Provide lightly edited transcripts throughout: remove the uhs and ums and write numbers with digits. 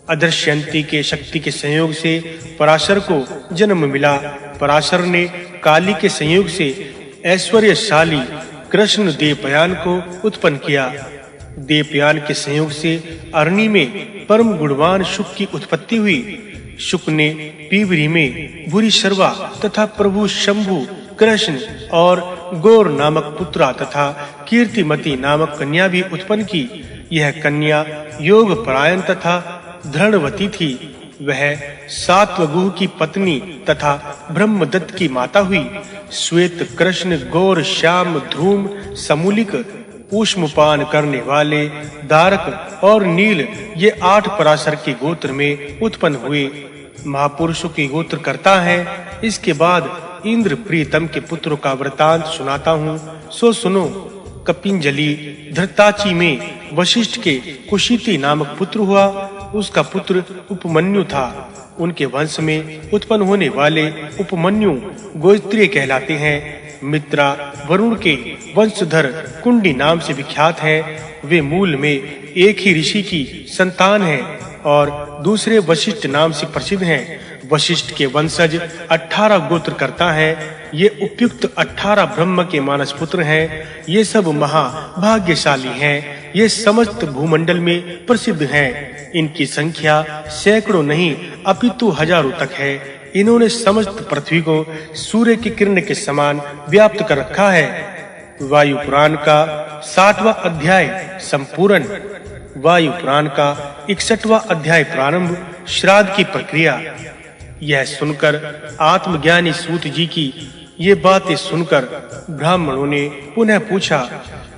अदृश्यंती के शक्ति के संयोग से पराशर को जन्म मिला। पराशर ने काली के संयोग से ऐश्वर्यशाली कृष्ण देवयान को उत्पन्न किया। देवयान के संयोग से अरणी में परम गुणवान शुक की उत्पत्ति हुई। शुक ने पीवरी में भूरिशर्वा तथा प्रभु शंभु, कृष्ण और गौर नामक पुत्रा तथा कीर्तिमती नामक कन्या भी उत्पन्न की। यह कन्या योग परायण तथा धृणवती थी। वह सात्वगुह की पत्नी तथा ब्रह्मदत्त की माता हुई। श्वेत, कृष्ण, गौर, श्याम, ध्रुम, समूलिक, ऊष्मपान करने वाले, दारक और नील ये 8 पराशर के गोत्र में उत्पन्न हुए। महापुरुषों के गोत्र करता है। इसके बाद इंद्र प्रीतम के पुत्रों का वृतांत सुनाता हूँ, सो सुनो। कपिंजली धृताची में वशिष्ठ के कुशीति नामक पुत्र हुआ। उसका पुत्र उपमन्यु था। उनके वंश में उत्पन्न होने वाले उपमन्यु गोत्रीय कहलाते हैं। मित्रा वरुण के वंशधर कुंडी नाम से विख्यात हैं। वे मूल में एक ही ऋषि की संतान हैं और दूसरे वशिष्ठ नाम से प्रसिद्ध हैं। वशिष्ठ के वंशज 18 गोत्र करता है। ये उपयुक्त 18 ब्रह्म के मानस पुत्र हैं। ये सब महाभाग्यशाली हैं। ये समस्त भूमंडल में प्रसिद्ध हैं। इनकी संख्या सैकड़ों नहीं अपितु हजारों तक है। इन्होंने समस्त पृथ्वी को सूर्य की किरण के समान व्याप्त कर रखा है। वायु पुराण का 60वां अध्याय संपूर्ण। वायु पुराण का 61वां अध्याय प्रारंभ। श्राद्ध की प्रक्रिया। यह सुनकर आत्मज्ञानी सूत जी की ये बातें सुनकर ब्राह्मणों ने पुनः पूछा।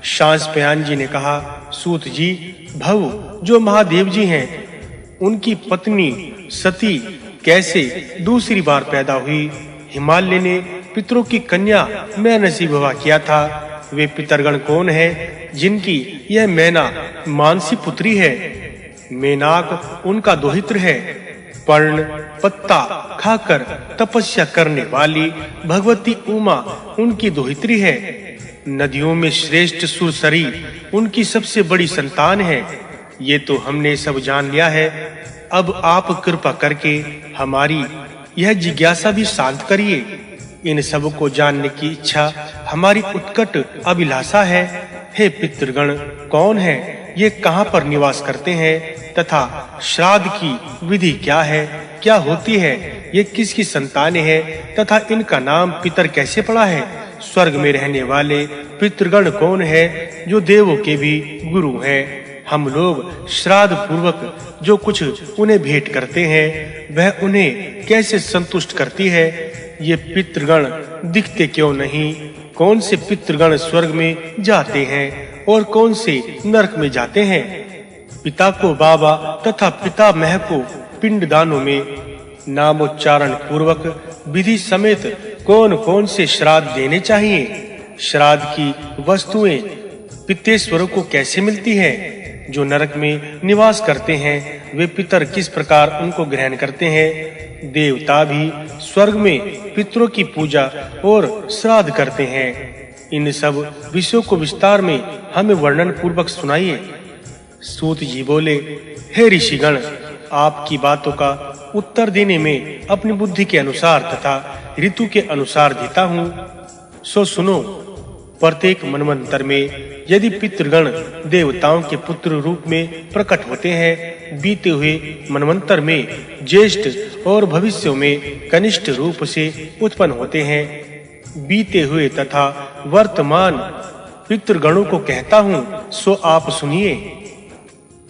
शांसपयान जी ने कहा, सूत जी, भव जो महादेव जी हैं, उनकी पत्नी सती कैसे दूसरी बार पैदा हुई? हिमालय ने पितरों की कन्या मैना से विवाह किया था। वे पितरगण कौन है जिनकी यह मैना मानसी पुत्री है? मेनाक उनका दोहित्र है। पर्ण पत्ता खाकर तपस्या करने वाली भगवती उमा उनकी दोहित्री है। नदियों में श्रेष्ठ सुरसरी उनकी सबसे बड़ी संतान है। ये तो हमने सब जान लिया है। अब आप कृपा करके हमारी यह जिज्ञासा भी शांत करिए। इन सब को जानने की इच्छा हमारी उत्कट अभिलाषा है। हे पितृगण, कौन है ये, कहां पर निवास करते हैं तथा श्राद्ध की विधि क्या है, क्या होती है, ये किसकी संतानें हैं तथा इनका नाम पितर कैसे पड़ा है? स्वर्ग में रहने वाले पितृगण कौन है जो देवों के भी गुरु हैं? हम लोग श्राद्ध पूर्वक जो कुछ उन्हें भेंट करते हैं वह उन्हें कैसे संतुष्ट करती है? ये पितृगण दिखते क्यों नहीं? कौन से पितृगण स्वर्ग में जाते हैं और कौन से नरक में जाते हैं? पिता को बाबा तथा पितामह को पिंडदानों में नामोच्चारण पूर्वक विधि समेत कौन-कौन से श्राद्ध देने चाहिए? श्राद्ध की वस्तुएं पितेश्वरों को कैसे मिलती हैं? जो नरक में निवास करते हैं वे पितर किस प्रकार उनको ग्रहण करते हैं? देवता भी स्वर्ग में पितरों की पूजा और श्राद्ध करते हैं। इन सब विषयों को विस्तार में हमें वर्णन पूर्वक सुनाइए। सूत जी बोले, हे ऋषिगण, आपकी बातों का उत्तर देने में अपनी बुद्धि के अनुसार तथा ऋतु के अनुसार देता हूँ, सो सुनो। प्रत्येक मनवंतर में यदि पितृगण देवताओं के पुत्र रूप में प्रकट होते हैं, बीते हुए मनवंतर में ज्येष्ठ और भविष्य में कनिष्ठ रूप से उत्पन्न होते हैं। बीते हुए तथा वर्तमान पितृगणों को कहता हूँ, सो आप सुनिए।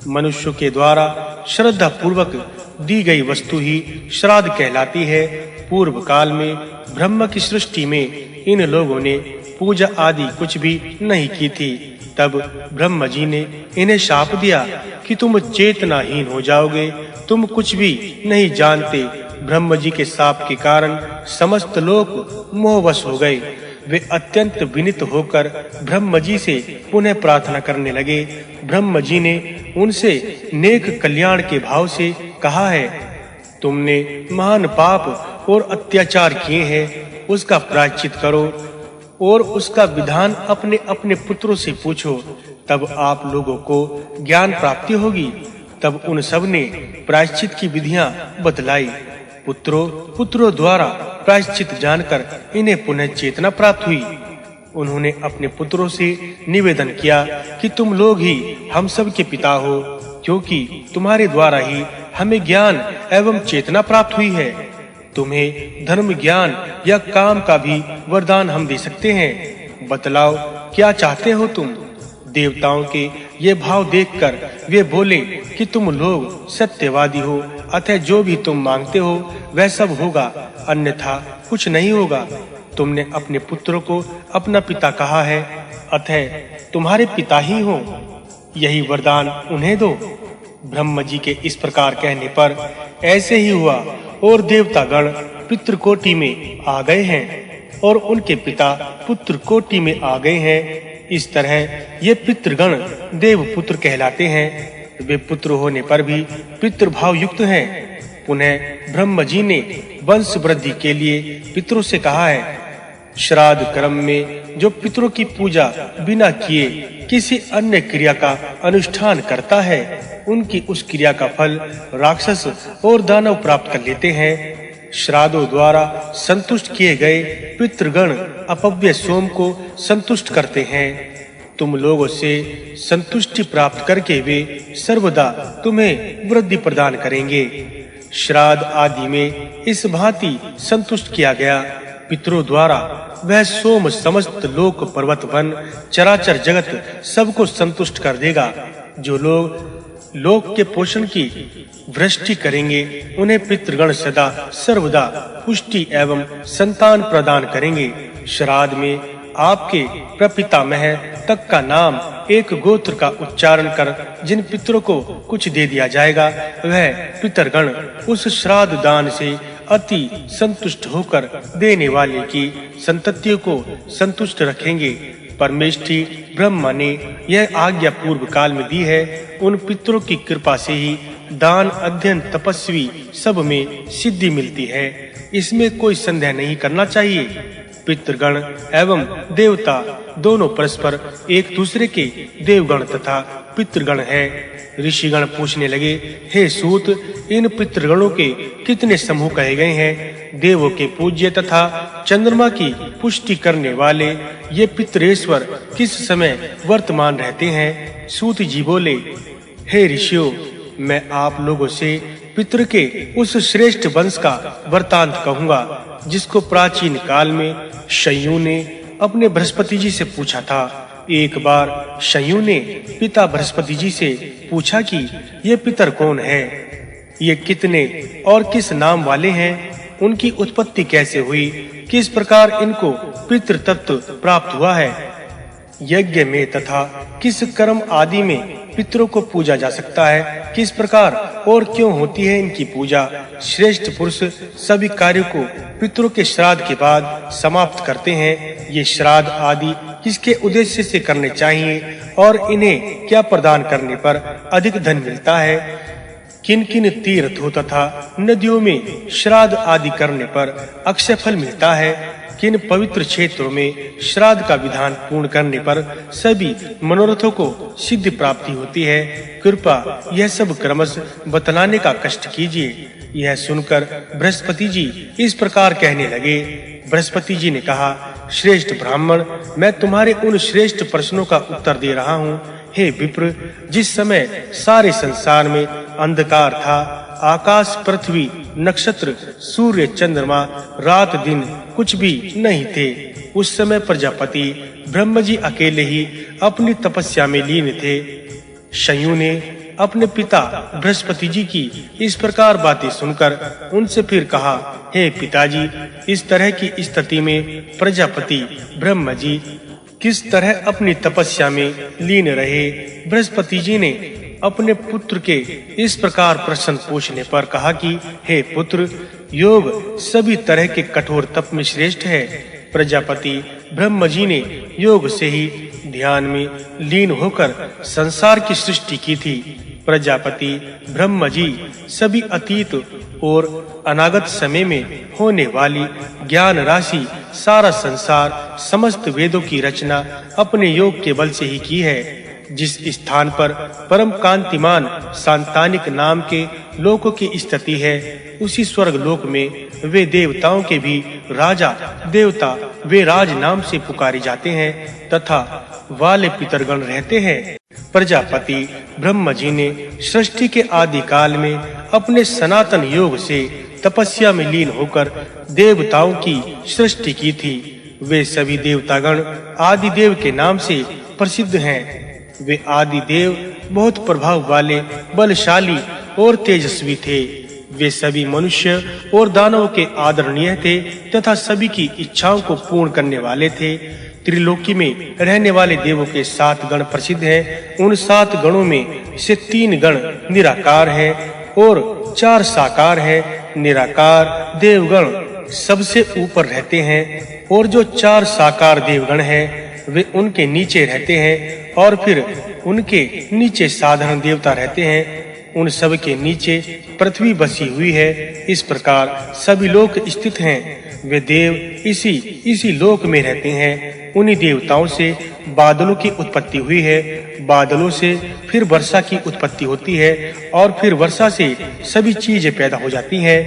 मनुष्यों के द्वारा श्रद्धा पूर्वक दी गई वस्तु ही श्राद्ध कहलाती है। पूर्व काल में ब्रह्म की सृष्टि में इन लोगों ने पूजा आदि कुछ भी नहीं की थी। तब ब्रह्म जी ने इन्हें शाप दिया कि तुम चेतनाहीन हो जाओगे, तुम कुछ भी नहीं जानते। ब्रह्म जी के शाप के कारण समस्त लोग मोहवश हो गए। वे अत्यंत विनीत होकर ब्रह्म जी से पुनः प्रार्थना करने लगे। ब्रह्म जी ने उनसे नेक कल्याण के भाव से कहा है, तुमने महान पाप और अत्याचार किए हैं, उसका प्रायश्चित करो और उसका विधान अपने अपने पुत्रों से पूछो, तब आप लोगों को ज्ञान प्राप्ति होगी। तब उन सब ने प्रायश्चित की विधियां बतलाई। पुत्रों द्वारा प्रायश्चित जानकर इन्हें पुनः चेतना प्राप्त हुई। उन्होंने अपने पुत्रों से निवेदन किया कि तुम लोग ही हम सब के पिता हो, क्योंकि तुम्हारे द्वारा ही हमें ज्ञान एवं चेतना प्राप्त हुई है। तुम्हें धर्म ज्ञान या काम का भी वरदान हम दे सकते हैं। बतलाओ क्या चाहते हो तुम? देवताओं के ये भाव देखकर वे बोले कि तुम लोग सत्यवादी हो, अतः जो भी तुम मांगते हो वह सब होगा, अन्यथा कुछ नहीं होगा। तुमने अपने पुत्र को अपना पिता कहा है, अतः तुम्हारे पिता ही हो, यही वरदान उन्हें दो। ब्रह्म जी के इस प्रकार कहने पर ऐसे ही हुआ और देवतागण पितृकोटि में आ गए हैं और उनके पिता पुत्र कोटि में आ गए हैं। इस तरह ये पितृगण देवपुत्र कहलाते हैं। वे पुत्र होने पर भी पितृभाव युक्त हैं। पुनः ब्रह्म जी ने वंश वृद्धि के लिए पितरों से कहा है, श्राद्ध कर्म में जो पितरों की पूजा बिना किए किसी अन्य क्रिया का अनुष्ठान करता है, उनकी उस क्रिया का फल राक्षस और दानव प्राप्त कर लेते हैं। श्राद्धों द्वारा संतुष्ट किए गए पितृगण अपव्य सोम को संतुष्ट करते हैं। तुम लोगों से संतुष्टि प्राप्त करके वे सर्वदा तुम्हें वृद्धि प्रदान करेंगे। श्राद्ध आदि में इस भांति संतुष्ट किया गया पितरों द्वारा वह सोम समस्त लोक पर्वत वन चराचर जगत सबको संतुष्ट कर देगा। जो लोग लोक के पोषण की वृष्टि करेंगे, उन्हें पितृगण सदा सर्वदा पुष्टि एवं संतान प्रदान करेंगे। श्राद्ध में आपके प्रपितामह तक का नाम एक गोत्र का उच्चारण कर जिन पितरों को कुछ दे दिया जाएगा, वह पितरगण उस श्राद्ध दान से अति संतुष्ट होकर देने वाले की संततियों को संतुष्ट रखेंगे। परमेष्ठी ब्रह्मा ने यह आज्ञा पूर्व काल में दी है। उन पितरों की कृपा से ही दान, अध्ययन, तपस्वी सब में सिद्धि मिलती है। इसमें कोई संदेह नहीं करना चाहिए। पितृगण एवं देवता दोनों परस्पर एक दूसरे के देवगण तथा पितृगण हैं। ऋषिगण पूछने लगे, हे सूत, इन पितृगणों के कितने समूह कहे गए हैं? देवों के पूज्य तथा चंद्रमा की पुष्टि करने वाले ये पितरेश्वर किस समय वर्तमान रहते हैं? सूत जी बोले, हे ऋषियों, मैं आप लोगों से पितृ के उस श्रेष्ठ वंश का वृतांत कहूंगा जिसको प्राचीन काल में शयू ने अपने बृहस्पति जी से पूछा था। एक बार शयू ने पिता बृहस्पति जी से पूछा कि ये पितर कौन है, ये कितने और किस नाम वाले हैं, उनकी उत्पत्ति कैसे हुई, किस प्रकार इनको पितृ तत्व प्राप्त हुआ है, यज्ञ में तथा किस कर्म आदि में पितरों को पूजा जा सकता है, किस प्रकार और क्यों होती है इनकी पूजा। श्रेष्ठ पुरुष सभी कार्यों को पितरों के श्राद्ध के बाद समाप्त करते हैं। ये श्राद्ध आदि किसके उद्देश्य से करने चाहिए और इन्हें क्या प्रदान करने पर अधिक धन मिलता है। किन किन तीर्थों तथा नदियों में श्राद्ध आदि करने पर अक्षय फल मिलता है। किन पवित्र क्षेत्रों में श्राद्ध का विधान पूर्ण करने पर सभी मनोरथों को सिद्धि प्राप्ति होती है। कृपा यह सब क्रमश बतलाने का कष्ट कीजिए। यह सुनकर बृहस्पति जी इस प्रकार कहने लगे। बृहस्पति जी ने कहा, श्रेष्ठ ब्राह्मण, मैं तुम्हारे उन श्रेष्ठ प्रश्नों का उत्तर दे रहा हूँ। हे विप्र, जिस समय सारे संसार में अंधकार था, आकाश, पृथ्वी, नक्षत्र, सूर्य, चंद्रमा, रात दिन कुछ भी नहीं थे, उस समय प्रजापति ब्रह्म जी अकेले ही अपनी तपस्या में लीन थे। शयू ने अपने पिता बृहस्पति जी की इस प्रकार बातें सुनकर उनसे फिर कहा, हे पिताजी, इस तरह की स्थिति में प्रजापति ब्रह्म जी किस तरह अपनी तपस्या में लीन रहे। बृहस्पति जी ने अपने पुत्र के इस प्रकार प्रश्न पूछने पर कहा कि हे पुत्र, योग सभी तरह के कठोर तप में श्रेष्ठ है। प्रजापति ब्रह्म जी ने योग से ही ध्यान में लीन होकर संसार की सृष्टि की थी। प्रजापति ब्रह्म जी सभी अतीत और अनागत समय में होने वाली ज्ञान राशि, सारा संसार, समस्त वेदों की रचना अपने योग के बल से ही की है। जिस स्थान पर परम कांतिमान सांतानिक नाम के लोकों की स्थिति है, उसी स्वर्ग लोक में वे देवताओं के भी राजा देवता वे राज नाम से पुकारे जाते हैं तथा वाले पितरगण रहते हैं। प्रजापति ब्रह्मा जी ने सृष्टि के आदि काल में अपने सनातन योग से तपस्या में लीन होकर देवताओं की सृष्टि की थी। वे सभी देवतागण आदि देव के नाम से प्रसिद्ध हैं। वे आदि देव बहुत प्रभाव वाले, बलशाली और तेजस्वी थे। वे सभी मनुष्य और दानवों के आदरणीय थे तथा सभी की इच्छाओं को पूर्ण करने वाले थे। त्रिलोकी में रहने वाले देवों के 7 गण प्रसिद्ध हैं। उन 7 गणों में से 3 गण निराकार हैं और 4 साकार हैं। निराकार देवगण सबसे ऊपर रहते हैं और जो 4 साकार देवगण हैं वे उनके नीचे रहते हैं और फिर उनके नीचे साधारण देवता रहते हैं। उन सब के नीचे पृथ्वी बसी हुई है। इस प्रकार सभी लोक स्थित हैं। वे देव इसी लोक में रहते हैं। उन्हीं देवताओं से बादलों की उत्पत्ति हुई है। बादलों से फिर वर्षा की उत्पत्ति होती है और फिर वर्षा से सभी चीजें पैदा हो जाती हैं।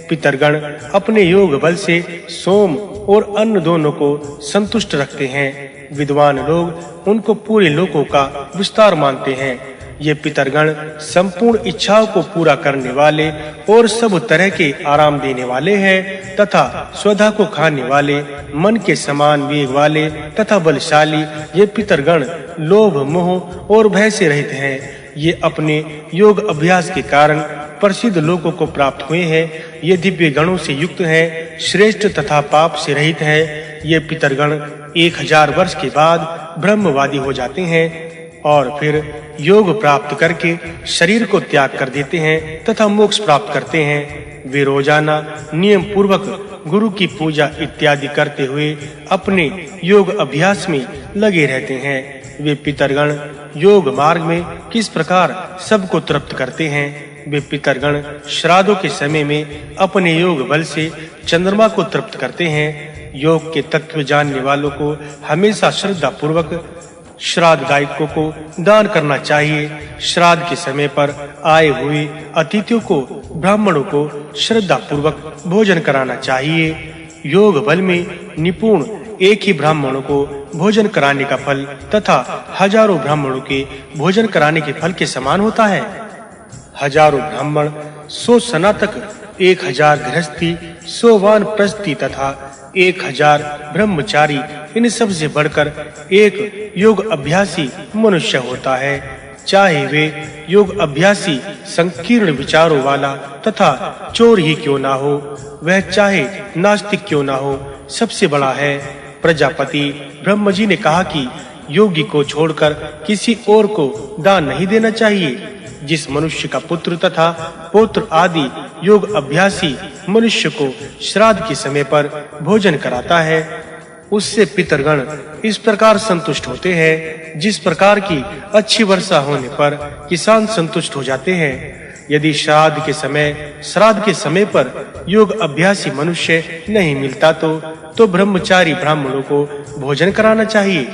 पितरगण अपने योग बल से सोम और अन्न दोनों को संतुष्ट रखते हैं। विद्वान लोग उनको पूरे लोकों का विस्तार मानते हैं। ये पितरगण संपूर्ण इच्छाओं को पूरा करने वाले और सब तरह के आराम देने वाले हैं तथा स्वधा को खाने वाले, मन के समान वेग वाले तथा बलशाली। ये पितरगण लोभ, मोह और भय से रहित हैं। ये अपने योग अभ्यास के कारण प्रसिद्ध लोकों को प्राप्त हुए हैं। ये दिव्य गणों से युक्त हैं, श्रेष्ठ तथा पाप से रहित हैं। ये पितरगण 1000 वर्ष के बाद ब्रह्मवादी हो जाते हैं और फिर योग प्राप्त करके शरीर को त्याग कर देते हैं तथा मोक्ष प्राप्त करते हैं। वे रोजाना नियम पूर्वक गुरु की पूजा इत्यादि करते हुए अपने योग अभ्यास में लगे रहते हैं। वे पितरगण योग मार्ग में किस प्रकार सबको तृप्त करते हैं। वे पितरगण श्राद्धों के समय में अपने योग बल से चंद्रमा को तृप्त करते हैं। योग के तत्व जानने वालों को हमेशा श्रद्धा पूर्वक श्राद्धदायकों को दान करना चाहिए। श्राद्ध के समय पर आए हुए अतिथियों को, ब्राह्मणों को श्रद्धा पूर्वक भोजन कराना चाहिए। योग बल में निपुण एक ही ब्राह्मणों को भोजन कराने का फल तथा हजारों ब्राह्मणों के भोजन कराने के फल के समान होता है। हजारों ब्राह्मण, 100 स्नातक, 1000 गृहस्थी, 100 वानप्रस्थी तथा 1000 ब्रह्मचारी, इन सब से बढ़कर एक योग अभ्यासी मनुष्य होता है। चाहे वे योग अभ्यासी संकीर्ण विचारों वाला तथा चोर ही क्यों ना हो, वह चाहे नास्तिक क्यों ना हो, सबसे बड़ा है। प्रजापति ब्रह्मा जी ने कहा कि योगी को छोड़कर किसी और को दान नहीं देना चाहिए। जिस मनुष्य का पुत्र तथा पौत्र आदि योग अभ्यासी मनुष्य को श्राद्ध के समय पर भोजन कराता है, उससे पितरगण इस प्रकार संतुष्ट होते हैं जिस प्रकार की अच्छी वर्षा होने पर किसान संतुष्ट हो जाते हैं। यदि श्राद्ध के समय पर योग अभ्यासी मनुष्य नहीं मिलता तो ब्रह्मचारी ब्राह्मणों को भोजन कराना चाहिए।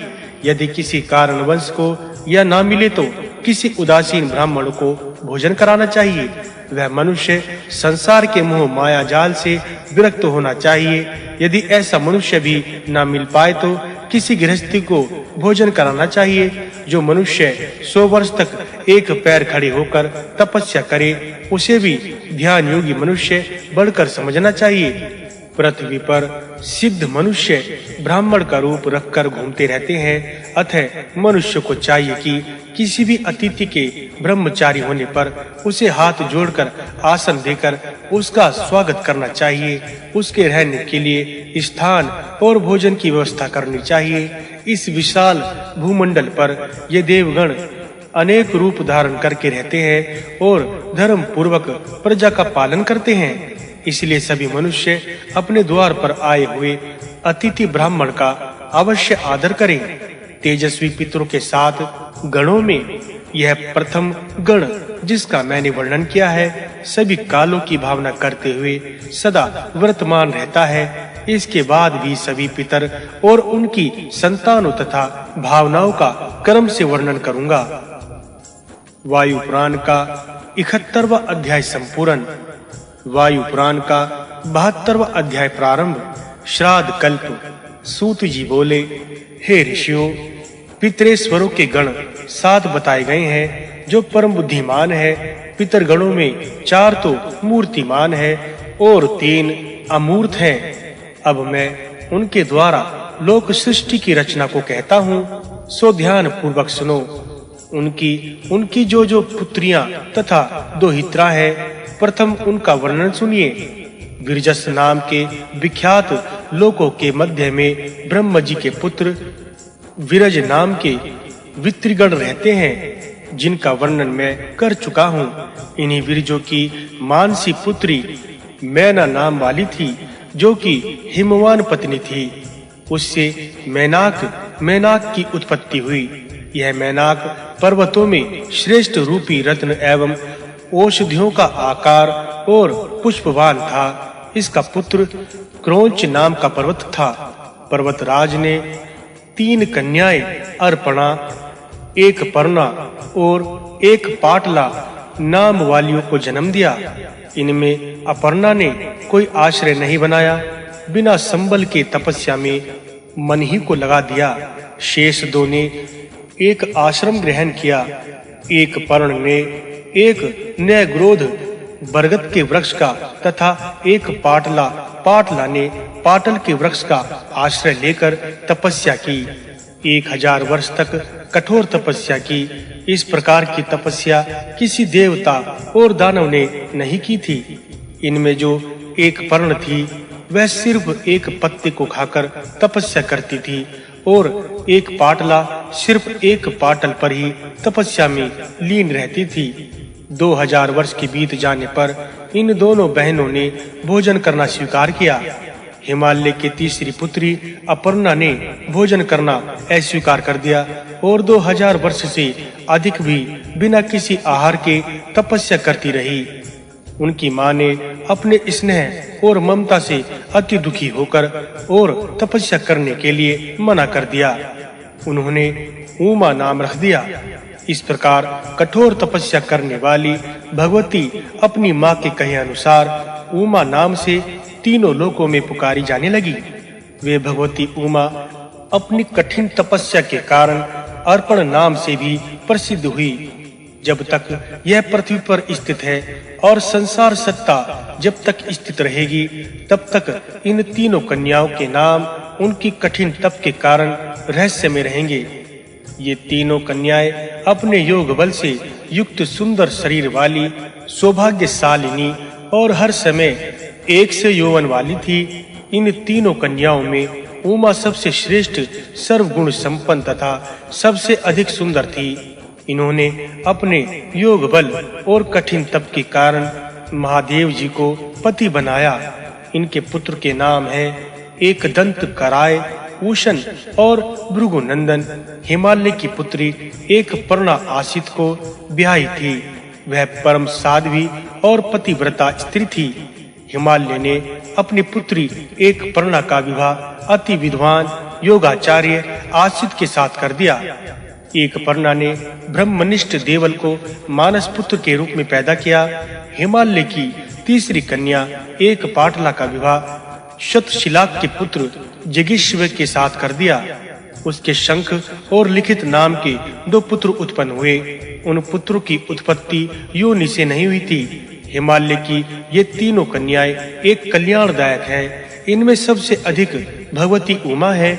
यदि किसी कारणवश को या ना मिले तो किसी उदासीन ब्राह्मण को भोजन कराना चाहिए। वह मनुष्य संसार के मोह माया जाल से विरक्त होना चाहिए। यदि ऐसा मनुष्य भी ना मिल पाए तो किसी गृहस्थी को भोजन कराना चाहिए। जो मनुष्य 100 वर्ष तक एक पैर खड़े होकर तपस्या करे, उसे भी ध्यान योगी मनुष्य बढ़कर समझना चाहिए। पृथ्वी पर सिद्ध मनुष्य ब्राह्मण का रूप रखकर घूमते रहते हैं। अतः मनुष्य को चाहिए कि किसी भी अतिथि के ब्रह्मचारी होने पर उसे हाथ जोड़कर आसन देकर उसका स्वागत करना चाहिए। उसके रहने के लिए स्थान और भोजन की व्यवस्था करनी चाहिए। इस विशाल भूमंडल पर ये देवगण अनेक रूप धारण करके रहते हैं और धर्म पूर्वक प्रजा का पालन करते हैं। इसलिए सभी मनुष्य अपने द्वार पर आए हुए अतिथि ब्राह्मण का अवश्य आदर करें। तेजस्वी पितरों के 7 गणों में यह प्रथम गण जिसका मैंने वर्णन किया है, सभी कालों की भावना करते हुए सदा वर्तमान रहता है। इसके बाद भी सभी पितर और उनकी संतानों तथा भावनाओं का क्रम से वर्णन करूंगा। वायु पुराण का 71वां अध्याय संपूर्ण। वायु पुराण का 72वां अध्याय प्रारंभ। श्राद्ध कल्प। सूत जी बोले, हे ऋषियों, पितरेश्वरों के गण 7 बताए गए हैं जो परम बुद्धिमान है। पितरगणों में 4 तो मूर्तिमान है और 3 अमूर्त हैं। अब मैं उनके द्वारा लोक सृष्टि की रचना को कहता हूँ, सो ध्यान पूर्वक सुनो। उनकी जो पुत्रियां तथा दोहित्रा है, प्रथम उनका वर्णन सुनिए। विरजस नाम के विख्यात लोकों के मध्य में ब्रह्म जी के पुत्र विरज नाम के वित्रिगण रहते हैं, जिनका वर्णन मैं कर चुका हूँ। इन्हीं विरजों की मानसी पुत्री मैना नाम वाली थी, जो कि हिमवान पत्नी थी। उससे मैनाक की उत्पत्ति हुई। यह मैनाक पर्वतों में श्रेष्ठ रूपी रत्न एवं औषधियों का आकार और पुष्पवान था। इसका पुत्र क्रोंच नाम का पर्वत था। पर्वतराज ने 3 कन्याएं अर्पणा, 1 पर्णा और 1 पाटला नाम वालियों को जन्म दिया। इनमें अपर्णा ने कोई आश्रय नहीं बनाया, बिना संबल के तपस्या में मन ही को लगा दिया। शेष 2 ने एक आश्रम ग्रहण किया। 1 पर्ण ने एक न्यायग्रोध बरगद के वृक्ष का तथा 1 पाटला ने पाटल के वृक्ष का आश्रय लेकर तपस्या की। 1000 वर्ष तक कठोर तपस्या की। इस प्रकार की तपस्या किसी देवता और दानव ने नहीं की थी। इनमें जो 1 पर्ण थी, वह सिर्फ 1 पत्ते को खाकर तपस्या करती थी और 1 पाटला सिर्फ 1 पाटल पर ही तपस्या में लीन रहती थी। 2000 वर्ष के बीत जाने पर इन दोनों बहनों ने भोजन करना स्वीकार किया। हिमालय की तीसरी पुत्री अपर्णा ने भोजन करना अस्वीकार कर दिया और 2000 वर्ष से अधिक भी बिना किसी आहार के तपस्या करती रही। उनकी मां ने अपने स्नेह और ममता से अति दुखी होकर और तपस्या करने के लिए मना कर दिया। उन्होंने उमा नाम रख दिया। इस प्रकार कठोर तपस्या करने वाली भगवती अपनी मां के कहे अनुसार उमा नाम से तीनों लोकों में पुकारी जाने लगी। वे भगवती उमा अपनी कठिन तपस्या के कारण अर्पण नाम से भी प्रसिद्ध हुई। जब तक यह पृथ्वी पर स्थित है और संसार सत्ता जब तक स्थित रहेगी, तब तक इन तीनों कन्याओं के नाम उनकी कठिन तप के कारण रहस्य में रहेंगे। ये तीनों कन्याएं अपने योग बल से युक्त सुंदर शरीर वाली, सौभाग्यशालिनी और हर समय एक से यौवन वाली थी। इन तीनों कन्याओं में उमा सबसे श्रेष्ठ, सर्वगुण संपन्न तथा सबसे अधिक सुंदर थी। इन्होंने अपने योग बल और कठिन तप के कारण महादेव जी को पति बनाया। इनके पुत्र के नाम हैं एकदंत कराय, उषण और भृगुनंदन। हिमालय की पुत्री एक पर्णा आसित को ब्याही थी। वह परम साध्वी और पतिव्रता स्त्री थी। हिमालय ने अपनी पुत्री एक पर्णा का विवाह अति विद्वान योगाचार्य आसित के साथ कर दिया। एक पर्णा ने ब्रह्मनिष्ठ देवल को मानस पुत्र के रूप में पैदा किया। हिमालय की तीसरी कन्या एक पाटला का विवाह शतशिलाक के पुत्र जगिष्व के साथ कर दिया। उसके शंख और लिखित नाम के 2 पुत्र उत्पन्न हुए। उन पुत्रों की उत्पत्ति योनि से नहीं हुई थी। हिमालय की ये तीनों कन्याएं एक कल्याणदायक हैं। इनमें सबसे अधिक भगवती उमा है।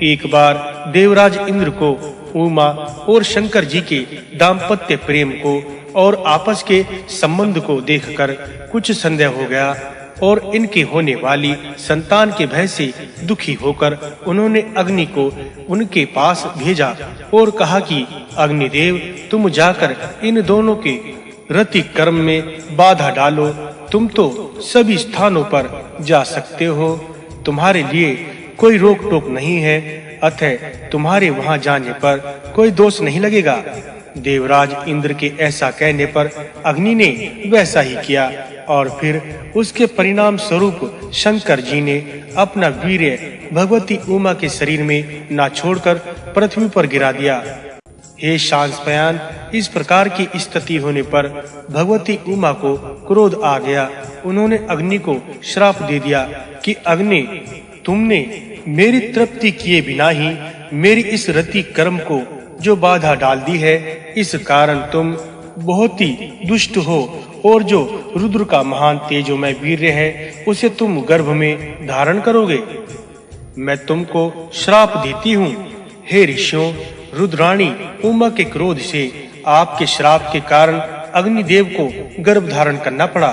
एक बार देवराज इंद्र को उमा और शंकर जी के दाम्पत्य प्रेम को और आपस के संबंध को देखकर कुछ संदेह हो गया और इनके होने वाली संतान के भय से दुखी होकर उन्होंने अग्नि को उनके पास भेजा और कहा कि अग्निदेव, तुम जाकर इन दोनों के रति कर्म में बाधा डालो। तुम तो सभी स्थानों पर जा सकते हो, तुम्हारे लिए कोई रोक टोक नहीं है, अतः तुम्हारे वहां जाने पर कोई दोष नहीं लगेगा। देवराज इंद्र के ऐसा कहने पर अग्नि ने वैसा ही किया और फिर उसके परिणाम स्वरूप शंकर जी ने अपना वीर्य भगवती उमा के शरीर में ना छोड़कर पृथ्वी पर गिरा दिया। हे शांसपयान, इस प्रकार की स्थिति होने पर भगवती उमा को क्रोध आ गया। उन्होंने अग्नि को श्राप दे दिया कि अग्नि, तुमने मेरी तृप्ति किए बिना ही मेरी इस रति कर्म को जो बाधा डाल दी है, इस कारण तुम बहुत ही दुष्ट हो और जो रुद्र का महान तेजोमय वीर्य है उसे तुम गर्भ में धारण करोगे। मैं तुमको श्राप देती हूँ। हे ऋषियों, रुद्राणी उमा के क्रोध से आपके श्राप के कारण अग्निदेव को गर्भ धारण करना पड़ा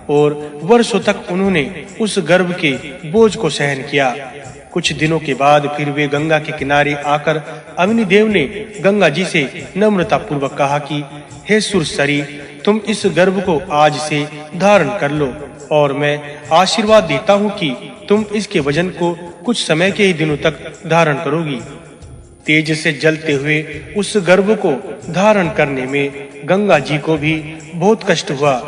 और वर्षों तक उन्होंने उस गर्भ के बोझ को सहन किया। कुछ दिनों के बाद फिर वे गंगा के किनारे आकर अग्निदेव ने गंगा जी से नम्रता पूर्वक कहा कि हे सुरसरी, तुम इस गर्भ को आज से धारण कर लो और मैं आशीर्वाद देता हूँ कि तुम इसके वजन को कुछ समय के ही दिनों तक धारण करोगी। तेज से जलते हुए उस गर्भ को धारण करने में गंगा जी को भी बहुत कष्ट हुआ,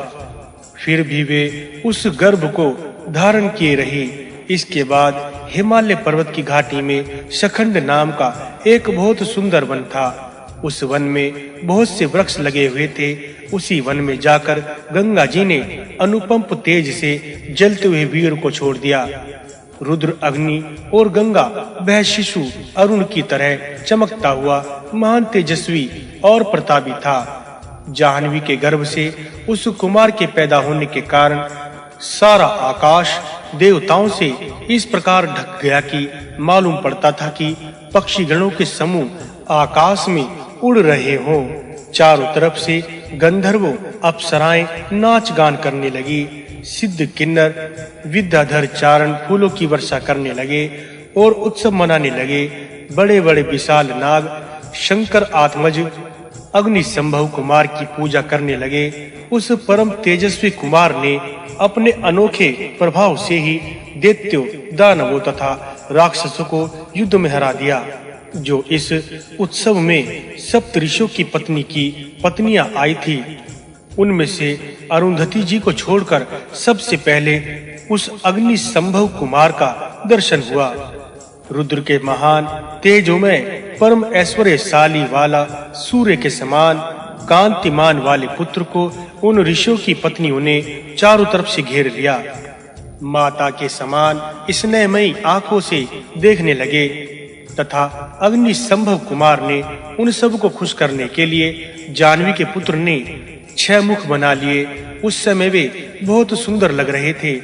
फिर भी वे उस गर्भ को धारण किए रही। इसके बाद हिमालय पर्वत की घाटी में शखंड नाम का एक बहुत सुंदर वन था। उस वन में बहुत से वृक्ष लगे हुए थे। उसी वन में जाकर गंगा जी ने अनुपम तेज से जलते हुए वीर को छोड़ दिया। रुद्र, अग्नि और गंगा वह शिशु अरुण की तरह चमकता हुआ महान तेजस्वी और प्रतापी था। जाह्नवी के गर्भ से उस कुमार के पैदा होने के कारण सारा आकाश देवताओं से इस प्रकार ढक गया कि मालूम पड़ता था कि पक्षी गणों के समूह आकाश में उड़ रहे हों। चारों तरफ से गंधर्व अप्सराएं नाच गान करने लगी। सिद्ध किन्नर विद्याधर चारण फूलों की वर्षा करने लगे और उत्सव मनाने लगे। बड़े-बड़े विशाल नाग शंकर आत्मज अग्नि संभव कुमार की पूजा करने लगे। उस परम तेजस्वी कुमार ने अपने अनोखे प्रभाव से ही दैत्यों, दानवों तथा राक्षसों को युद्ध में हरा दिया। जो इस उत्सव में सप्तऋषियों की पत्नी की पत्नियां आई थी, उनमें से अरुंधति जी को छोड़कर सबसे पहले उस अग्नि संभव कुमार का दर्शन हुआ। रुद्र के महान तेजोमय परम ऐश्वर्यशाली वाला सूर्य के समान कांतिमान वाले पुत्र को उन ऋषियों की पत्नियों ने चारों तरफ से घेर लिया। माता के समान स्नेहमयी आंखों से देखने लगे तथा अग्नि संभव कुमार ने उन सब को खुश करने के लिए जाह्नवी के पुत्र ने 6 मुख बना लिए। उस समय वे बहुत सुंदर लग रहे थे।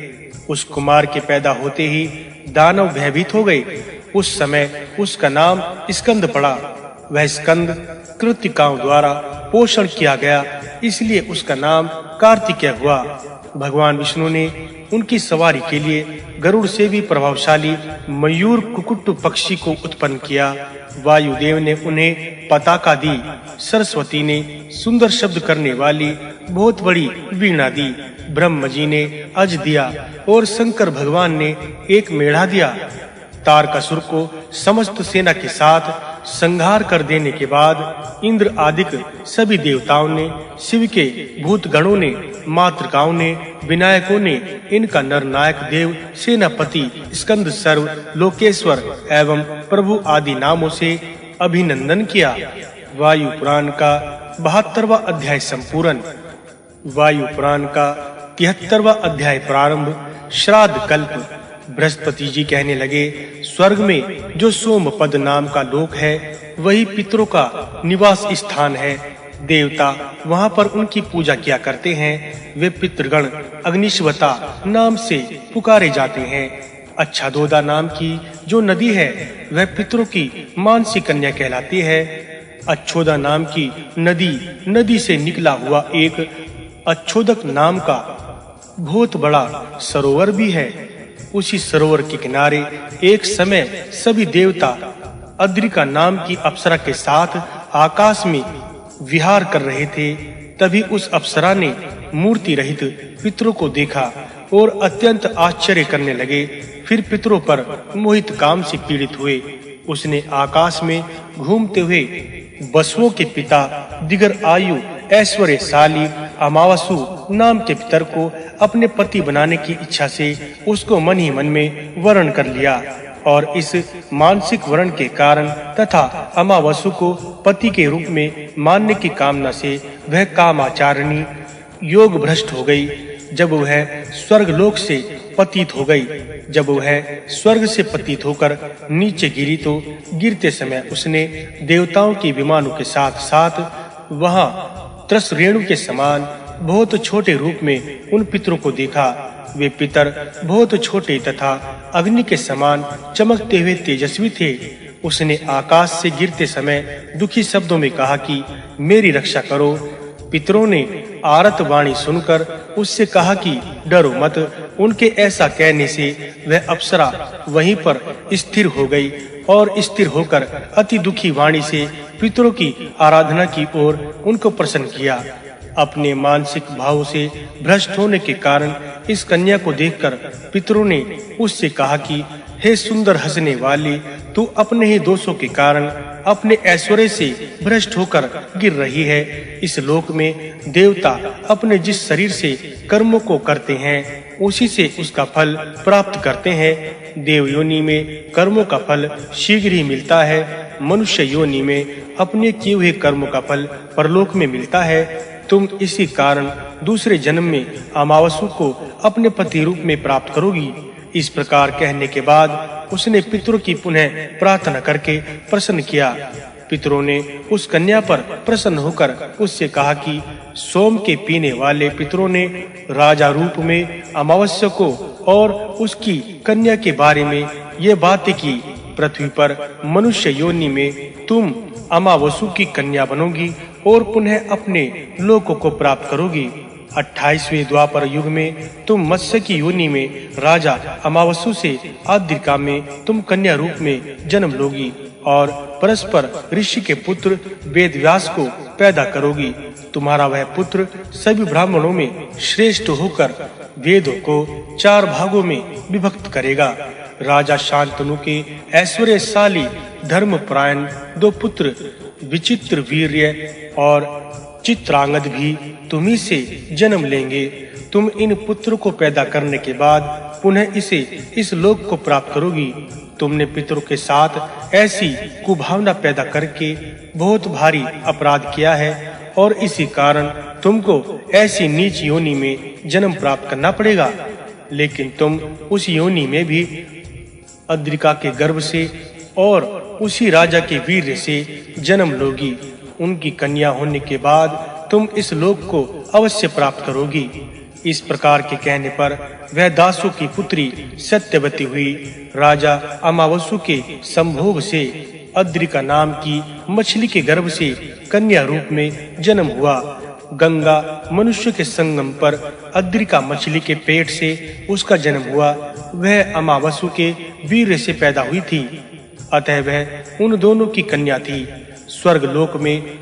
उस कुमार के पैदा होते ही दानव भयभीत हो गए। उस समय उसका नाम स्कंद पड़ा। वह स्कंद कृतिकाओं द्वारा पोषण किया गया, इसलिए उसका नाम कार्तिकेय हुआ। भगवान विष्णु ने उनकी सवारी के लिए गरुड़ से भी प्रभावशाली मयूर कुक्कुट पक्षी को उत्पन्न किया। वायुदेव ने उन्हें पताका दी। सरस्वती ने सुंदर शब्द करने वाली बहुत बड़ी वीणा दी। ब्रह्म जी ने अज दिया और शंकर भगवान ने एक मेढ़ा दिया। तारकासुर को समस्त सेना के साथ संहार कर देने के बाद इंद्र आदि सभी देवताओं ने, शिव के भूत गणों ने, मातृकाओं ने, विनायकों ने इनका नरनायक देव, सेनापति, स्कंद सर्व, लोकेश्वर एवं प्रभु आदि नामों से अभिनंदन किया। वायु पुराण का 72वां अध्याय संपूर्ण। वायु पुराण का 73वां अध्याय प्रारंभ। श्राद्ध कल्प। बृहस्पति जी कहने लगे, स्वर्ग में जो सोमपद नाम का लोक है वही पितरों का निवास स्थान है। देवता वहां पर उनकी पूजा किया करते हैं। वे पितृगण अग्निश्वता नाम से पुकारे जाते हैं। अच्छादोदा नाम की जो नदी है वह पितरों की मानसी कन्या कहलाती है। अच्छोदा नाम की नदी से निकला हुआ एक अच्छोदक नाम का बहुत बड़ा सरोवर भी है। उसी सरोवर के किनारे एक समय सभी देवता अद्रिका नाम की अप्सरा के साथ आकाश में विहार कर रहे थे। तभी उस अप्सरा ने मूर्ति रहित पितरों को देखा और अत्यंत आश्चर्य करने लगे। फिर पितरों पर मोहित काम से पीड़ित हुए। उसने आकाश में घूमते हुए वसुओं के पिता दिगर आयु ऐश्वर्यशाली अमावसु नाम के पितर को अपने पति बनाने की इच्छा से उसको मन ही मन में वरण कर लिया और इस मानसिक वरण के कारण तथा अमावसु को पति के रूप में मानने की कामना से वह कामाचारिणी योग भ्रष्ट हो गई। जब वह स्वर्ग लोक से पतित हो गई, जब वह स्वर्ग से पतित होकर नीचे गिरी तो गिरते समय उसने देवताओं के विमानों के साथ वहां त्रस रेणु के समान बहुत छोटे रूप में उन पितरों को देखा। वे पितर बहुत छोटे तथा अग्नि के समान चमकते हुए तेजस्वी थे। उसने आकाश से गिरते समय दुखी शब्दों में कहा कि मेरी रक्षा करो। पितरों ने आरत वाणी सुनकर उससे कहा कि डरो मत। उनके ऐसा कहने से वह अप्सरा वहीं पर स्थिर हो गई और स्थिर होकर अति दुखी वाणी से पितरों की आराधना की ओर उनको प्रसन्न किया। अपने मानसिक भाव से भ्रष्ट होने के कारण इस कन्या को देखकर पितरों ने उससे कहा कि हे सुंदर हंसने वाली, तू अपने ही दोषों के कारण अपने ऐश्वर्य से भ्रष्ट होकर गिर रही है। इस लोक में देवता अपने जिस शरीर से कर्मों को करते हैं उसी से उसका फल प्राप्त करते हैं। देव योनि में कर्मों का फल शीघ्र ही मिलता है, मनुष्य योनि में अपने किए हुए कर्मों का फल परलोक में मिलता है। तुम इसी कारण दूसरे जन्म में अमावसु को अपने पति रूप में प्राप्त करोगी। इस प्रकार कहने के बाद उसने पितरों की पुनः प्रार्थना करके प्रसन्न किया। पितरों ने उस कन्या पर प्रसन्न होकर उससे कहा कि सोम के पीने वाले पितरों ने राजा रूप में अमावस्या को और उसकी कन्या के बारे में ये बातें की। पृथ्वी पर मनुष्य योनि में तुम अमावसु की कन्या बनोगी और पुनः अपने लोकों को प्राप्त करोगी। 28वें द्वापर युग में तुम मत्स्य की योनि में राजा अमावसु से आद्रिका में तुम कन्या रूप में जन्म लोगी और परस्पर ऋषि के पुत्र वेदव्यास को पैदा करोगी। तुम्हारा वह पुत्र सभी ब्राह्मणों में श्रेष्ठ होकर वेदों को 4 भागों में विभक्त करेगा। राजा शांतनु के ऐश्वर्यशाली धर्मपरायण 2 पुत्र विचित्र वीर्य और चित्रांगद भी तुम्ही से जन्म लेंगे। तुम इन पुत्रों को पैदा करने के बाद पुनः इसे इस लोक को प्राप्त करोगी। तुमने पितरों के साथ ऐसी कुभावना पैदा करके बहुत भारी अपराध किया है और इसी कारण तुमको ऐसी नीच योनि में जन्म प्राप्त करना पड़ेगा। लेकिन तुम उस योनि में भी अद्रिका के गर्भ से और उसी राजा के वीर्य से जन्म लोगी। उनकी कन्या होने के बाद तुम इस लोक को अवश्य प्राप्त करोगी। इस प्रकार के कहने पर वह दासों की पुत्री सत्यवती हुई। राजा अमावसु के संभोग से अद्रिका नाम की मछली के गर्भ से कन्या रूप में जन्म हुआ। गंगा मनुष्य के संगम पर अद्रिका मछली के पेट से उसका जन्म हुआ। वह अमावसु के वीर्य से पैदा हुई थी, अतः वह उन दोनों की कन्या थी। स्वर्ग लोक में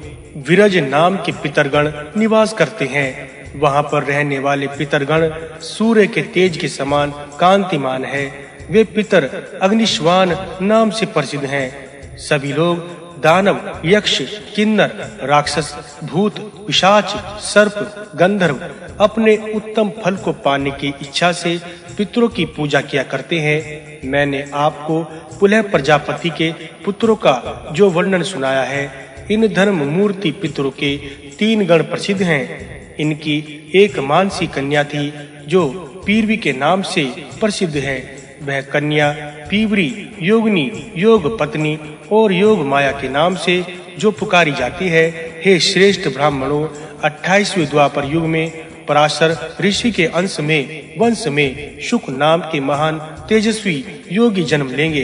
विरज नाम के पितरगण निवास करते हैं। वहां पर रहने वाले पितरगण सूर्य के तेज के समान कांतिमान है। वे पितर अग्निश्वान नाम से प्रसिद्ध हैं। सभी लोग दानव, यक्ष, किन्नर, राक्षस, भूत, पिशाच, सर्प, गंधर्व अपने उत्तम फल को पाने की इच्छा से पितरों की पूजा किया करते हैं। मैंने आपको पुलह प्रजापति के पुत्रों का जो वर्णन सुनाया है। इन धर्म मूर्ति पितरों के 3 गण प्रसिद्ध हैं। इनकी एक मानसी कन्या थी जो पीरवी के नाम से प्रसिद्ध है। वह कन्या पीवरी, योगिनी, योग पत्नी और योग माया के नाम से जो पुकारी जाती है। हे श्रेष्ठ ब्राह्मणों, 28वें द्वापर युग में पराशर ऋषि के अंश में वंश में शुक नाम के महान तेजस्वी योगी जन्म लेंगे।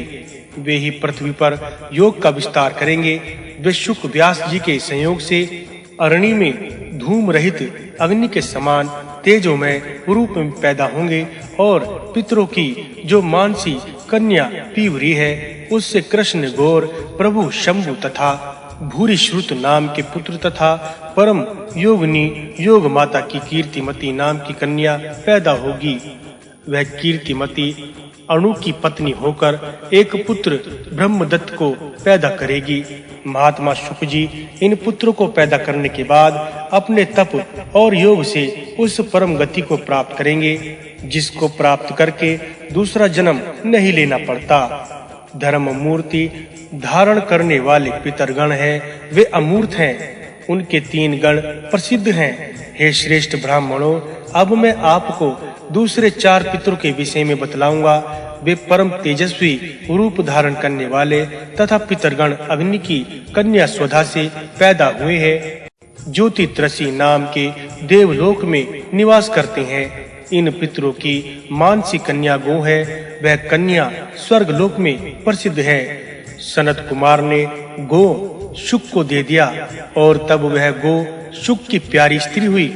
वे ही पृथ्वी पर योग का विस्तार करेंगे। वे शुक व्यास जी के संयोग से अरणी में धूम रहित अग्नि के समान तेजोमय रूप में पैदा होंगे और पितरों की जो मानसी कन्या पीवरी है उससे कृष्ण गौर, प्रभु शंभु तथा भूरी श्रुत नाम के पुत्र तथा परम योगिनी योग माता की कीर्तिमती नाम की कन्या पैदा होगी। वह कीर्तिमती अणु की पत्नी होकर एक पुत्र ब्रह्मदत्त को पैदा करेगी। महात्मा शुक जी इन पुत्रों को पैदा करने के बाद अपने तप और योग से उस परम गति को प्राप्त करेंगे जिसको प्राप्त करके दूसरा जन्म नहीं लेना पड़ता। धर्म मूर्ति धारण करने वाले पितरगण हैं, वे अमूर्त हैं। उनके 3 गण प्रसिद्ध हैं। हे श्रेष्ठ ब्राह्मणों, अब मैं आपको दूसरे 4 पितरों के विषय में बतलाऊंगा। वे परम तेजस्वी रूप धारण करने वाले तथा पितरगण अग्नि की कन्या स्वधा से पैदा हुए हैं, ज्योतित्रसी नाम के देवलोक में निवास करते हैं। इन पितरों की मानसी कन्या गो है, वह कन्या स्वर्गलोक में प्रसिद्ध है। सनत कुमार ने गो शुक को दे दिया और तब वह गो शुक की प्यारी स्त्री हुई।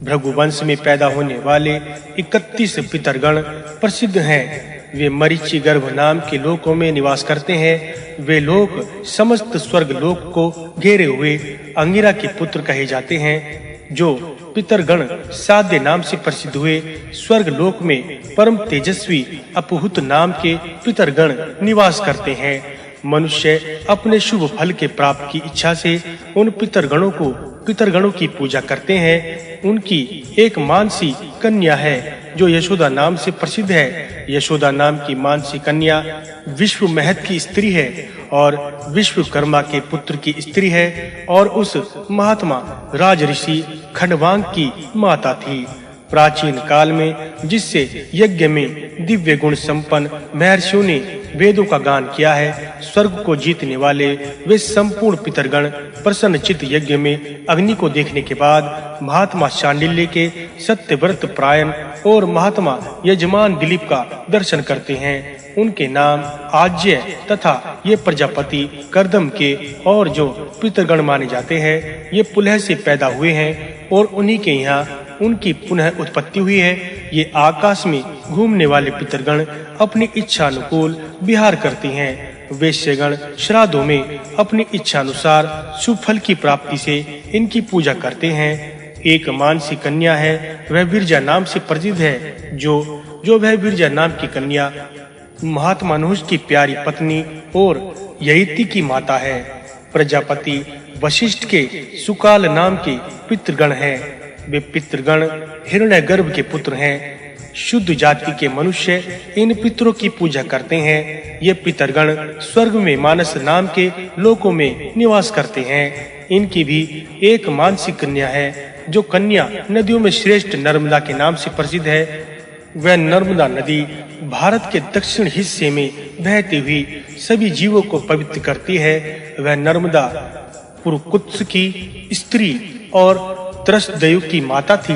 भृगुवंश में पैदा होने वाले 31 पितरगण प्रसिद्ध हैं। वे मरीचि गर्भ नाम के लोकों में निवास करते हैं। वे लोक समस्त स्वर्ग लोक को घेरे हुए अंगिरा के पुत्र कहे जाते हैं। जो पितरगण साध्य नाम से प्रसिद्ध हुए, स्वर्ग लोक में परम तेजस्वी अपहुत नाम के पितरगण निवास करते हैं। मनुष्य अपने शुभ फल के प्राप्ति की इच्छा से उन पितरगणों की पूजा करते हैं। उनकी एक मानसी कन्या है जो यशोदा नाम से प्रसिद्ध है। यशोदा नाम की मानसी कन्या विश्व महत की स्त्री है और विश्वकर्मा के पुत्र की स्त्री है और उस महात्मा राजऋषि खंडवांग की माता थी। प्राचीन काल में जिससे यज्ञ में दिव्य गुण संपन्न महर्षियों ने वेदों का गान किया है, स्वर्ग को जीतने वाले वे संपूर्ण पितरगण प्रसन्न चित्त यज्ञ में अग्नि को देखने के बाद महात्मा शांडिल्य के सत्यव्रत प्रायण और महात्मा यजमान दिलीप का दर्शन करते हैं। उनके नाम आज्य तथा ये प्रजापति कर्दम के और जो पितरगण माने जाते हैं, ये पुलह से पैदा हुए हैं और उन्हीं के यहाँ उनकी पुनः उत्पत्ति हुई है। ये आकाश में घूमने वाले पितरगण अपनी इच्छा अनुकूल विहार करते हैं। वैश्यगण श्राद्धों में अपनी इच्छा अनुसार शुभ फल की प्राप्ति से इनकी पूजा करते हैं। एक मानसी कन्या है, वह विरजा नाम से प्रसिद्ध है। जो वह विरजा नाम की कन्या महात्मा नहुष की प्यारी पत्नी और ययति की माता है। प्रजापति वशिष्ठ के सुकाल नाम के पितृगण हैं। वे पितृगण हिरण्यगर्भ के पुत्र हैं। शुद्ध जाति के मनुष्य इन पितरों की पूजा करते हैं। ये पितरगण स्वर्ग में मानस नाम के लोकों में निवास करते हैं। इनकी भी एक मानसी कन्या है। जो कन्या नदियों में श्रेष्ठ नर्मदा के नाम से प्रसिद्ध है। वह नर्मदा नदी भारत के दक्षिण हिस्से में बहती हुई सभी जीवों को पवित्र करती है। वह नर्मदा पुरुकुत्स की स्त्री और त्रसदयु की माता थी।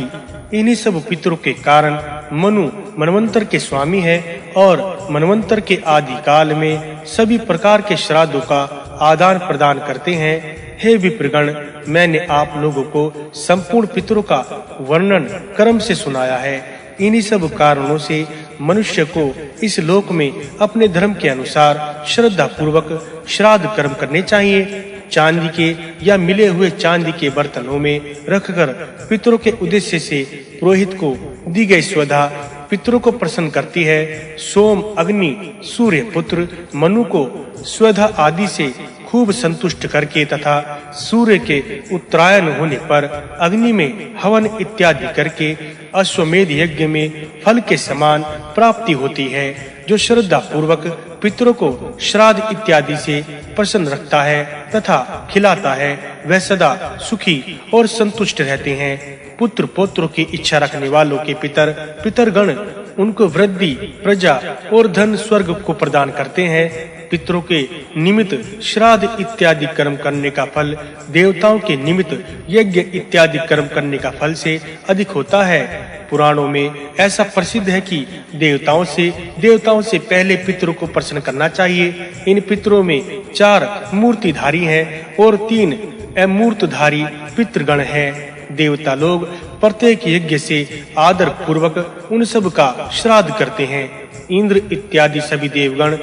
इन्हीं सब पितरों के कारण मनु मनवंतर के स्वामी है और मनवंतर के आदि काल में सभी प्रकार के श्राद्धों का आदान प्रदान करते हैं। हे विप्रगण, मैंने आप लोगों को संपूर्ण पितरों का वर्णन क्रम से सुनाया है। इन्हीं सब कारणों से मनुष्य को इस लोक में अपने धर्म के अनुसार श्रद्धा पूर्वक श्राद्ध कर्म करने चाहिए। चांदी के या मिले हुए चांदी के बर्तनों में रखकर पितरों के उद्देश्य से पुरोहित को दी गई स्वधा पितरों को प्रसन्न करती है। सोम, अग्नि, सूर्य पुत्र मनु को स्वधा आदि से खूब संतुष्ट करके तथा सूर्य के उत्तरायण होने पर अग्नि में हवन इत्यादि करके अश्वमेध यज्ञ में फल के समान प्राप्ति होती है। जो श्रद्धा पूर्वक पितरों को श्राद्ध इत्यादि से प्रसन्न रखता है तथा खिलाता है, वह सदा सुखी और संतुष्ट रहते हैं। पुत्र पौत्रों की इच्छा रखने वालों के पितरगण उनको वृद्धि, प्रजा और धन स्वर्ग को प्रदान करते हैं। पितरों के निमित्त श्राद्ध इत्यादि कर्म करने का फल देवताओं के निमित्त यज्ञ इत्यादि कर्म करने का फल से अधिक होता है। पुराणों में ऐसा प्रसिद्ध है कि देवताओं से पहले पितरों को प्रसन्न करना चाहिए। इन पितरों में 4 मूर्तिधारी हैं और 3 अमूर्तधारी पितृगण हैं। देवता लोग प्रत्येक यज्ञ से आदर पूर्वक उन सब का श्राद्ध करते हैं। इंद्र इत्यादि सभी देवगण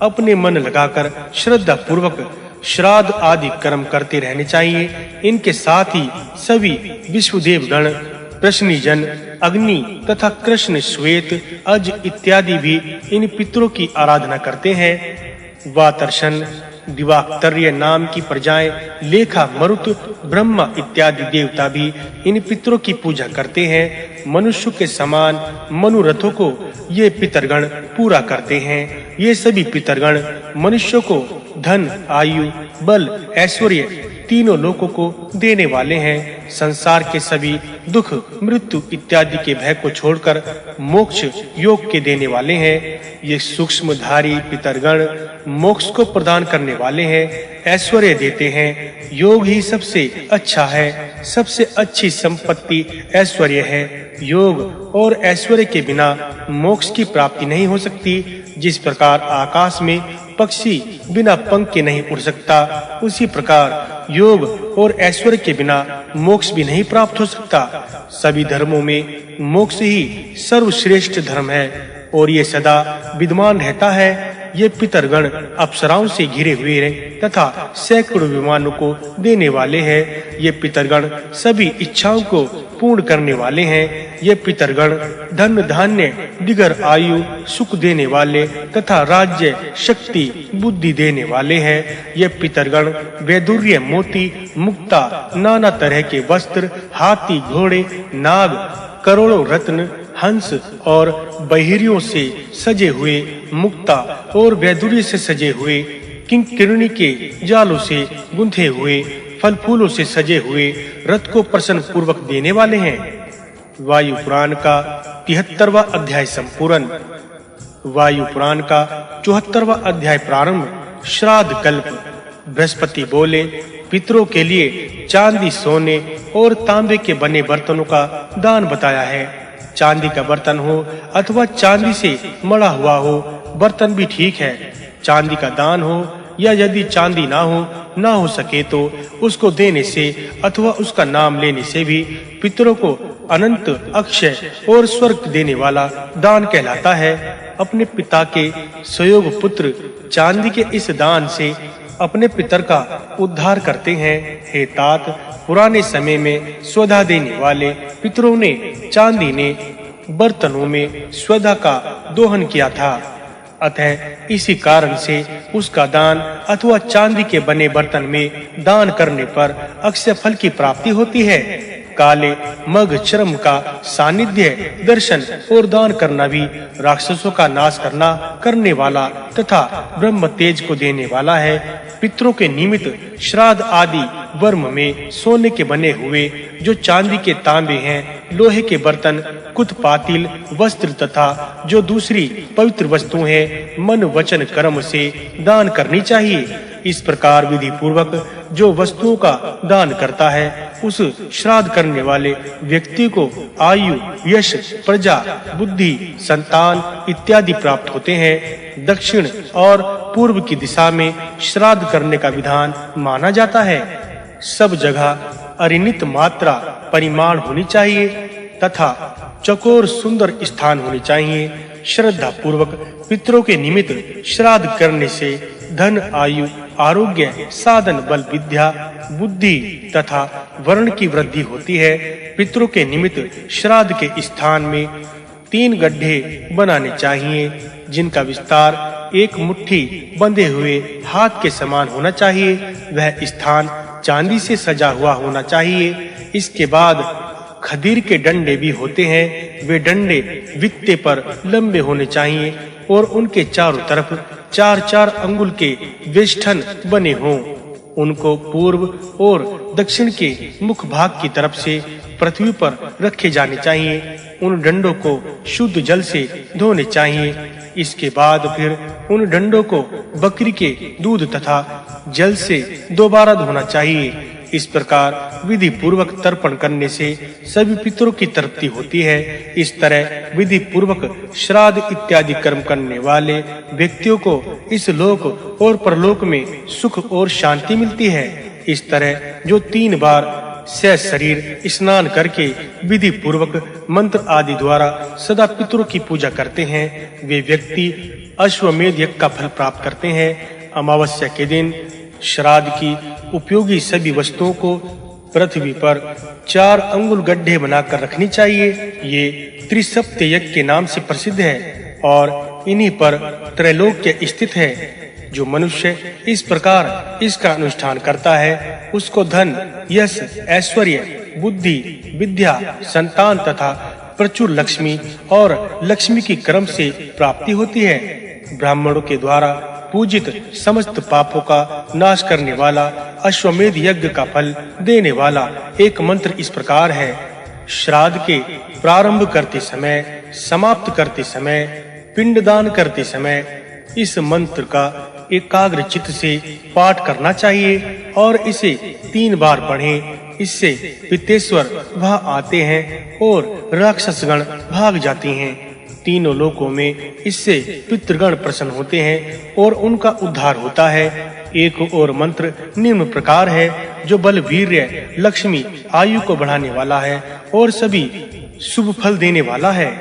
अपने मन लगाकर श्रद्धा पूर्वक श्राद्ध आदि कर्म करते रहने चाहिए। इनके साथ ही सभी विश्व देवगण प्रश्निजन, अग्नि तथा कृष्ण, श्वेत, अज इत्यादि भी इन पितरों की आराधना करते हैं। वातर्षण, दिवाकर्य नाम की प्रजाएं, लेखा, मरुत, ब्रह्मा इत्यादि देवता भी इन पितरों की पूजा करते हैं। मनुष्य के समान मनोरथों को ये पितरगण पूरा करते हैं। ये सभी पितरगण मनुष्य को धन, आयु, बल, ऐश्वर्य तीनों लोकों को देने वाले हैं। संसार के सभी दुख, मृत्यु इत्यादि के भय को छोड़कर मोक्ष योग के देने वाले हैं। ये सूक्ष्मधारी पितरगण मोक्ष को प्रदान करने वाले हैं, ऐश्वर्य देते हैं। योग ही सबसे अच्छा है, सबसे अच्छी संपत्ति ऐश्वर्य है। योग और ऐश्वर्य के बिना मोक्ष की प्राप्ति नहीं हो सकती। जिस प्रकार आकाश में पक्षी बिना पंख के नहीं उड़ सकता, उसी प्रकार योग और ऐश्वर्य के बिना मोक्ष भी नहीं प्राप्त हो सकता। सभी धर्मों में मोक्ष ही सर्वश्रेष्ठ धर्म है और ये सदा विद्यमान रहता है। ये पितरगण अप्सराओं से घिरे हुए हैं तथा सैकड़ों विमानों को देने वाले हैं। ये पितरगण सभी इच्छाओं को पूर्ण करने वाले हैं। ये पितरगण धन, धान्य, दिगर, आयु, सुख देने वाले तथा राज्य, शक्ति, बुद्धि देने वाले हैं। ये पितरगण वैदुर्य, मोती, मुक्ता, नाना तरह के वस्त्र, हाथी, घोड़े, नाग, करोड़ों रत्न, हंस और बहिरियों से सजे हुए, मुक्ता और वैदुर्य से सजे हुए, किंकिरणी के जालों से गुंथे हुए, फल फूलों से सजे हुए रथ को प्रसन्न पूर्वक देने वाले हैं। वायु पुराण का 73वां अध्याय संपूर्ण। वायु पुराण का 74वां अध्याय प्रारंभ। श्राद्ध कल्प। बृहस्पति बोले, पितरों के लिए चांदी, सोने और तांबे के बने बर्तनों का दान बताया है। चांदी का बर्तन हो अथवा चांदी से मढ़ा हुआ हो बर्तन भी ठीक है। चांदी का दान हो या यदि चांदी ना हो सके तो उसको देने से अथवा उसका नाम लेने से भी पितरों को अनंत, अक्षय और स्वर्ग देने वाला दान कहलाता है। अपने पिता के संयोग पुत्र चांदी के इस दान से अपने पितर का उद्धार करते हैं। हे तात, पुराने समय में स्वधा देने वाले पितरों ने चांदी ने बर्तनों में स्वधा का दोहन किया था। अतः इसी कारण से उसका दान अथवा चांदी के बने बर्तन में दान करने पर अक्षय फल की प्राप्ति होती है। काले मग चरम का सानिध्य, दर्शन और दान करना भी राक्षसों का नाश करने वाला तथा ब्रह्म तेज को देने वाला है। पितरों के निमित्त श्राद्ध आदि वर्म में सोने के बने हुए, जो चांदी के तांबे हैं, लोहे के बर्तन, कुत, पातिल, वस्त्र तथा जो दूसरी पवित्र वस्तुएं हैं, मन, वचन, कर्म से दान करनी चाहिए। इस प्रकार विधि पूर्वक जो वस्तुओं का दान करता है, उस श्राद्ध करने वाले व्यक्ति को आयु, यश, प्रजा, बुद्धि, संतान इत्यादि प्राप्त होते हैं। दक्षिण और पूर्व की दिशा में श्राद्ध करने का विधान माना जाता है। सब जगह अरिनित मात्रा, परिमाण होनी चाहिए तथा चकोर सुंदर स्थान होने चाहिए। श्रद्धा पूर्वक पितरों के निमित्त श्राद्ध करने से धन, आयु, आरोग्य, साधन, बल, विद्या, बुद्धि तथा वर्ण की वृद्धि होती है। पितरों के निमित्त श्राद्ध के स्थान में 3 गड्ढे बनाने चाहिए, जिनका विस्तार 1 मुट्ठी बंधे हुए हाथ के समान होना चाहिए। वह स्थान चांदी से सजा हुआ होना चाहिए। इसके बाद खदीर के डंडे भी होते हैं। वे डंडे वित्ते पर लंबे होने चाहिए और उनके चारों तरफ 4-4 अंगुल के वेष्ठन बने हों। उनको पूर्व और दक्षिण के मुख भाग की तरफ से पृथ्वी पर रखे जाने चाहिए। उन डंडों को शुद्ध जल से धोने चाहिए। इसके बाद फिर उन डंडों को बकरी के दूध तथा जल से दोबारा धोना चाहिए। इस प्रकार विधि पूर्वक तर्पण करने से सभी पितरों की तृप्ति होती है। इस तरह विधि पूर्वक श्राद्ध इत्यादि कर्म करने वाले व्यक्तियों को इस लोक और परलोक में सुख और शांति मिलती है। इस तरह जो 3 बार शेष शरीर स्नान करके विधि पूर्वक मंत्र आदि द्वारा सदा पितरों की पूजा करते हैं, वे व्यक्ति अश्वमेध यज्ञ का फल प्राप्त करते हैं। अमावस्या के दिन श्राद्ध की उपयोगी सभी वस्तुओं को पृथ्वी पर 4 अंगुल गड्ढे बनाकर रखनी चाहिए। ये त्रिसप्त यज्ञ के नाम से प्रसिद्ध है और इन्हीं पर त्रैलोक्य स्थित है। जो मनुष्य इस प्रकार इसका अनुष्ठान करता है उसको धन, यश, ऐश्वर्य, बुद्धि, विद्या, संतान तथा प्रचुर लक्ष्मी और लक्ष्मी की क्रम से प्राप्ति होती है। ब्राह्मणों के द्वारा पूजित समस्त पापों का नाश करने वाला अश्वमेध यज्ञ का फल देने वाला एक मंत्र इस प्रकार है। श्राद्ध के प्रारंभ करते समय, समाप्त करते समय, पिंडदान करते समय इस मंत्र का एकाग्र चित्त से पाठ करना चाहिए और इसे 3 बार पढ़ें। इससे पितेश्वर वहां आते हैं और राक्षसगण भाग जाते हैं। तीनों लोकों में इससे पितृगण प्रसन्न होते हैं और उनका उद्धार होता है। एक और मंत्र निम्न प्रकार है जो बल, वीर्य, लक्ष्मी, आयु को बढ़ाने वाला है और सभी शुभ फल देने वाला है।